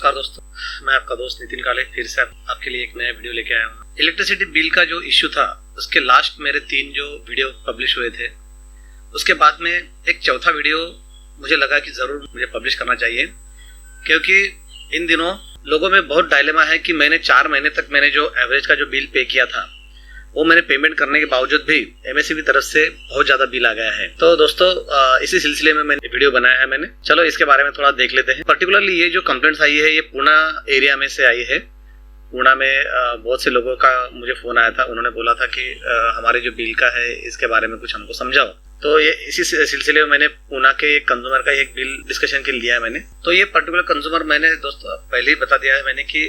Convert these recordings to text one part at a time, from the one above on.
नमस्कार दोस्तों, मैं आपका दोस्त नितिन काले फिर से आपके लिए एक नया वीडियो लेके आया हूँ। इलेक्ट्रिसिटी बिल का जो इश्यू था उसके लास्ट मेरे 3 जो वीडियो पब्लिश हुए थे, उसके बाद में एक चौथा वीडियो मुझे लगा कि ज़रूर मुझे पब्लिश करना चाहिए, क्योंकि इन दिनों लोगों में बहुत डायलेमा है कि मैंने 4 महीने तक मैंने जो एवरेज का जो बिल पे किया था वो मैंने पेमेंट करने के बावजूद भी एमएससीबी तरफ से बहुत ज्यादा बिल आ गया है। तो दोस्तों इसी सिलसिले में मैंने वीडियो बनाया है मैंने। चलो इसके बारे में थोड़ा देख लेते हैं। पर्टिकुलरली ये जो कंप्लेंट्स आई है ये पुणे एरिया में से आई है। पुणे में बहुत से लोगों का मुझे फोन आया था, उन्होंने बोला था कि हमारे जो बिल का है इसके बारे में कुछ हमको समझाओ। तो ये इसी सिलसिले में मैंने पुणे के एक कंज्यूमर का एक बिल डिस्कशन के लिए लिया है मैंने। तो ये पर्टिकुलर कंज्यूमर मैंने दोस्तों पहले ही बता दिया है मैंने कि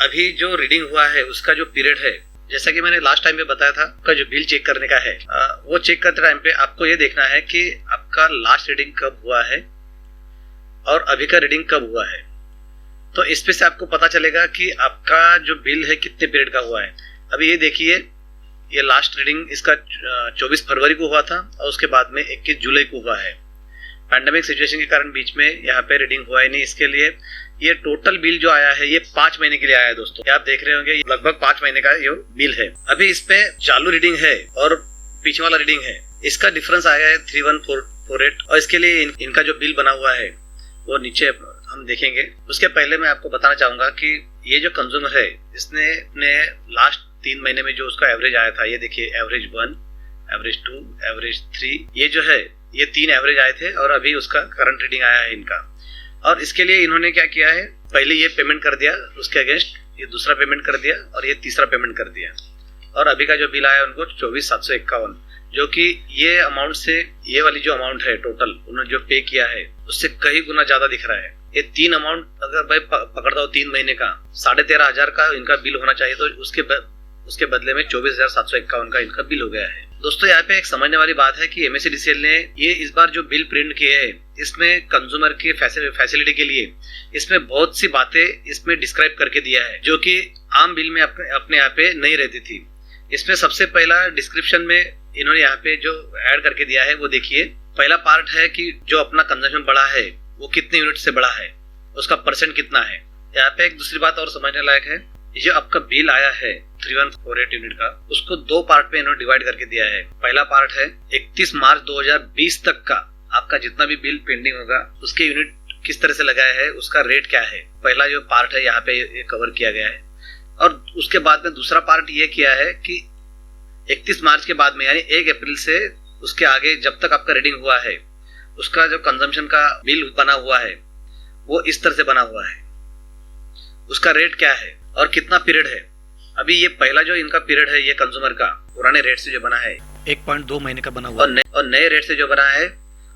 अभी जो रीडिंग हुआ है उसका जो पीरियड है, जैसा कि मैंने लास्ट टाइम पे बताया था, आपका जो बिल चेक करने का है वो चेक करते टाइम पे आपको ये देखना है कि आपका लास्ट रीडिंग कब हुआ है और अभी का रीडिंग कब हुआ है। तो इस पे से आपको पता चलेगा कि आपका जो बिल है कितने पीरियड का हुआ है। अभी ये देखिए, ये लास्ट रीडिंग इसका 24 फरवरी को हुआ था और उसके बाद में 21 जुलाई को हुआ है। पैंडेमिक सिचुएशन के कारण बीच में यहाँ पे रीडिंग हुआ ही नहीं, इसके लिए ये टोटल बिल जो आया है ये 5 महीने के लिए आया है दोस्तों। आप देख रहे होंगे लगभग 5 महीने का ये बिल है। अभी इस पे चालू रीडिंग है और पीछे वाला रीडिंग है, इसका डिफरेंस आया है 3148 और इसके लिए इनका जो बिल बना हुआ है वो नीचे हम देखेंगे। उसके पहले मैं आपको बताना चाहूंगा कि ये जो कंज्यूमर है इसने अपने लास्ट 3 महीने में जो उसका एवरेज आया था, ये देखिए एवरेज 1, एवरेज 2, एवरेज 3, ये जो है ये 3 एवरेज आए थे और अभी उसका करंट रीडिंग आया है इनका। और इसके लिए इन्होंने क्या किया है, पहले ये पेमेंट कर दिया, उसके अगेंस्ट ये दूसरा पेमेंट कर दिया और ये तीसरा पेमेंट कर दिया और अभी का जो बिल आया उनको 24,751, जो कि ये अमाउंट से ये वाली जो अमाउंट है टोटल उन्होंने जो पे किया है उससे कई गुना ज्यादा दिख रहा है। ये 3 अमाउंट अगर भाई पकड़ता हो 3 महीने का 13,500 का इनका बिल होना चाहिए, तो उसके बदले में 24,751 का इनका बिल हो गया है। दोस्तों यहाँ पे एक समझने वाली बात है कि एमएससीडीसीएल ने ये इस बार जो बिल प्रिंट किए हैं इसमें कंज्यूमर के फैसिलिटी के लिए इसमें बहुत सी बातें इसमें डिस्क्राइब करके दिया है जो कि आम बिल में अपने यहाँ पे नहीं रहती थी। इसमें सबसे पहला डिस्क्रिप्शन में इन्होंने यहाँ पे जो ऐड करके दिया है वो देखिए। पहला पार्ट है कि जो अपना कंजम्पशन बढ़ा है वो कितने यूनिट से बढ़ा है, उसका परसेंट कितना है। यहाँ पे एक दूसरी बात और समझने लायक है, ये आपका बिल आया है 3148 यूनिट का, उसको 2 पार्ट में इन्होंने डिवाइड करके दिया है। पहला पार्ट है 31 मार्च 2020 तक का आपका जितना भी बिल पेंडिंग होगा उसके यूनिट किस तरह से लगाया है, उसका रेट क्या है। पहला जो पार्ट है यहाँ पे ये कवर किया गया है। और उसके बाद में दूसरा पार्ट ये किया है कि 31 मार्च के बाद में यानी 1 अप्रैल से उसके आगे जब तक आपका रीडिंग हुआ है उसका जो कंजम्पशन का बिल बना हुआ है वो इस तरह से बना हुआ है, उसका रेट क्या है और कितना पीरियड है। अभी ये पहला जो इनका पीरियड है ये कंज्यूमर का पुराने रेट से जो बना है 1.2 महीने का बना हुआ और नए रेट से जो बना है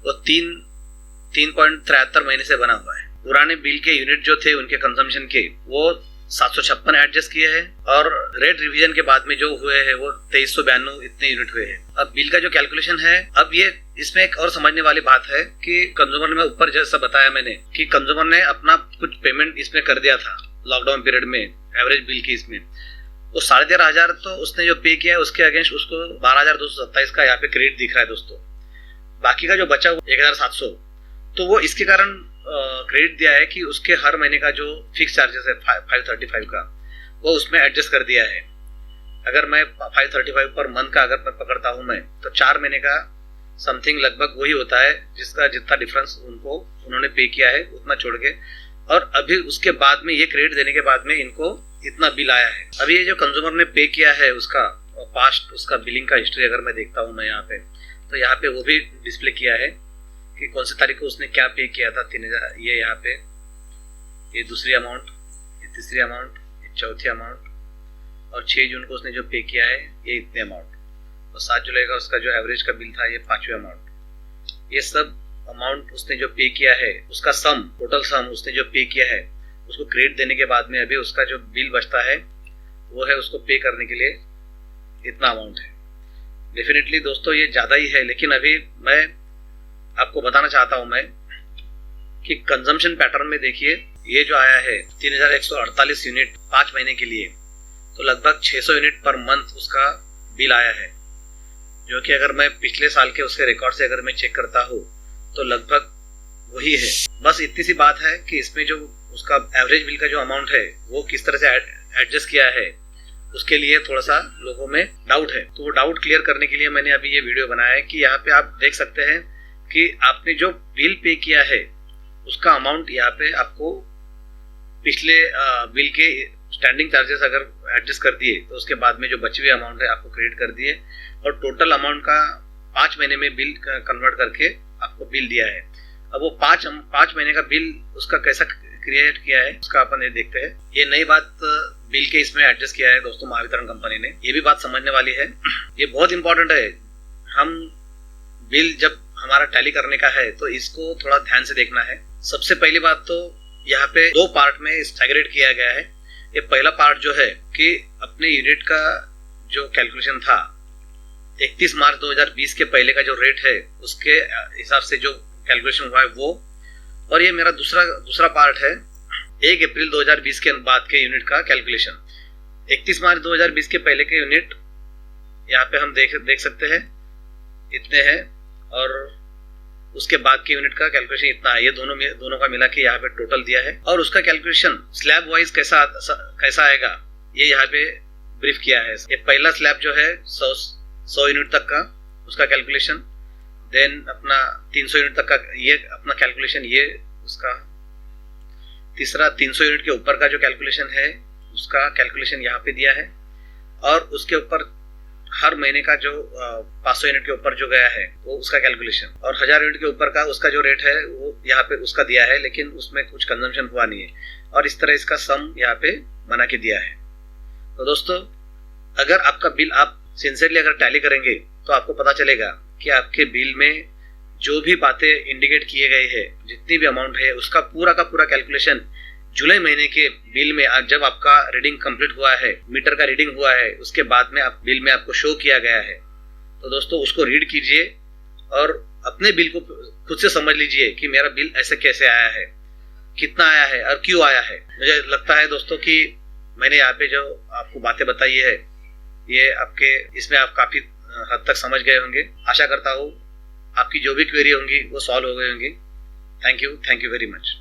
वो 3.73 महीने से बना हुआ है। पुराने बिल के यूनिट जो थे उनके कंजम्पशन के वो 756 एडजस्ट किए हैं और रेट रिवीजन के बाद में जो हुए हैं वो 2392 इतने यूनिट हुए हैं। अब बिल का जो कैलकुलेशन है, अब ये इसमें एक और समझने वाली बात है कि कंज्यूमर में ऊपर जैसा बताया मैंने कि कंज्यूमर ने अपना कुछ पेमेंट इसमें कर दिया था लॉकडाउन पीरियड में एवरेज बिल की, इसमें वो 13,500 तो उसने जो पे किया है उसके अगेंस्ट उसको 12,227 का यहाँ पे क्रेडिट दिख रहा है दोस्तों। बाकी का जो बचा हुआ 1,700 तो वो इसके कारण क्रेडिट दिया है कि उसके हर महीने का जो फिक्स चार्जेस है 535 का वो उसमें एडजस्ट कर दिया है। अगर मैं 535 पर मंथ का अगर मैं पकड़ता हूँ मैं तो 4 महीने का समथिंग लगभग वही होता है जिसका जितना डिफरेंस उन्होंने पे किया है उतना छोड़ के, और अभी उसके बाद में ये क्रेडिट देने के बाद में इनको इतना बिल आया है। अभी ये जो कंज्यूमर ने पे किया है उसका पास्ट उसका बिलिंग का हिस्ट्री अगर मैं देखता हूँ मैं यहाँ पे, तो यहाँ पे वो भी डिस्प्ले किया है कि कौन सी तारीख को उसने क्या पे किया था। 3,000 ये यहाँ पे ये दूसरी अमाउंट, ये तीसरी अमाउंट, ये चौथी अमाउंट और 6 जून को उसने जो पे किया है ये इतने अमाउंट, और 7 जुलाई का उसका जो एवरेज का बिल था ये 5वें अमाउंट। ये सब अमाउंट उसने जो पे किया है उसका सम, टोटल सम उसने जो पे किया है उसको क्रेडिट देने के बाद में अभी उसका जो बिल बचता है वो है उसको पे करने के लिए इतना अमाउंट है। डेफिनेटली दोस्तों ये ज्यादा ही है, लेकिन अभी मैं आपको बताना चाहता हूं मैं कि कंजम्पशन पैटर्न में देखिए ये जो आया है 3,148 यूनिट 5 महीने के लिए, तो लगभग 600 यूनिट पर मंथ उसका बिल आया है, जो कि अगर मैं पिछले साल के उसके रिकॉर्ड से अगर मैं चेक करता हूँ तो लगभग वही है। बस इतनी सी बात है कि इसमें जो उसका एवरेज बिल का जो अमाउंट है वो किस तरह से एडजस्ट किया है, उसके लिए थोड़ा सा लोगों में डाउट है। तो वो डाउट क्लियर करने के लिए मैंने अभी ये वीडियो बनाया है कि यहाँ पे आप देख सकते हैं कि आपने जो बिल पे किया है उसका अमाउंट यहाँ पे आपको पिछले बिल के स्टैंडिंग चार्जेस अगर एडजस्ट कर दिए तो उसके बाद में जो बची हुई अमाउंट है आपको क्रेडिट कर दिए, और टोटल अमाउंट का 5 महीने में बिल कन्वर्ट करके आपको बिल दिया है। अब वो 5 महीने का बिल उसका कैसा क्रिएट किया है उसका अपन ये देखते हैं। ये नई बात बिल के इसमें एडजस्ट किया है दोस्तों महावितरण कंपनी ने, ये भी बात समझने वाली है। ये बहुत इंपॉर्टेंट है। हम बिल जब हमारा टैली करने का है तो इसको थोड़ा ध्यान से देखना है। सबसे पहली बात तो यहाँ पे 2 पार्ट में सेग्रेगेट किया गया है। ये पहला पार्ट जो है कि अपने यूनिट का जो कैलकुलेशन था 31 मार्च 2020 के पहले का जो रेट है उसके हिसाब से जो कैलकुलेशन हुआ है वो, और ये मेरा दूसरा पार्ट है 1 अप्रैल 2020 के बाद के यूनिट का कैलकुलेशन। 31 मार्च 2020 के पहले के यूनिट यहाँ पे हम देख सकते हैं इतने हैं, और उसके बाद के यूनिट का कैलकुलेशन इतना है। ये दोनों का मिला के यहाँ पे टोटल दिया है, और उसका कैलकुलेशन स्लैब वाइज कैसा आएगा ये यहाँ पे ब्रीफ किया है। ये पहला स्लैब जो है 100 यूनिट तक का उसका कैलकुलेशन, देन अपना 300 यूनिट तक का ये अपना कैलकुलेशन, ये उसका तीसरा 300 यूनिट के ऊपर का जो कैलकुलेशन है उसका कैलकुलेशन यहाँ पे दिया है, और उसके ऊपर हर महीने का जो 500 यूनिट के ऊपर जो गया है वो उसका कैलकुलेशन, और 1000 यूनिट के ऊपर का उसका जो रेट है वो यहाँ पे उसका दिया है, लेकिन उसमें कुछ कंजम्पशन हुआ नहीं है, और इस तरह इसका सम यहाँ पे बना के दिया है। तो दोस्तों अगर आपका बिल आप सिंसियरली अगर टैली करेंगे तो आपको पता चलेगा कि आपके बिल में जो भी बातें इंडिकेट किए गए हैं, जितनी भी अमाउंट है उसका पूरा का पूरा कैलकुलेशन जुलाई महीने के बिल में जब आपका रीडिंग कंप्लीट हुआ है, मीटर का रीडिंग हुआ है, उसके बाद में आप बिल में आपको शो किया गया है। तो दोस्तों उसको रीड कीजिए और अपने बिल को खुद से समझ लीजिए कि मेरा बिल ऐसे कैसे आया है, कितना आया है और क्यों आया है। मुझे लगता है दोस्तों कि मैंने यहाँ पे जो आपको बातें बताई है ये आपके इसमें आप काफी हद तक समझ गए होंगे। आशा करता हूँ आपकी जो भी क्वेरी होंगी वो सॉल्व हो गई होंगी। Thank you very much.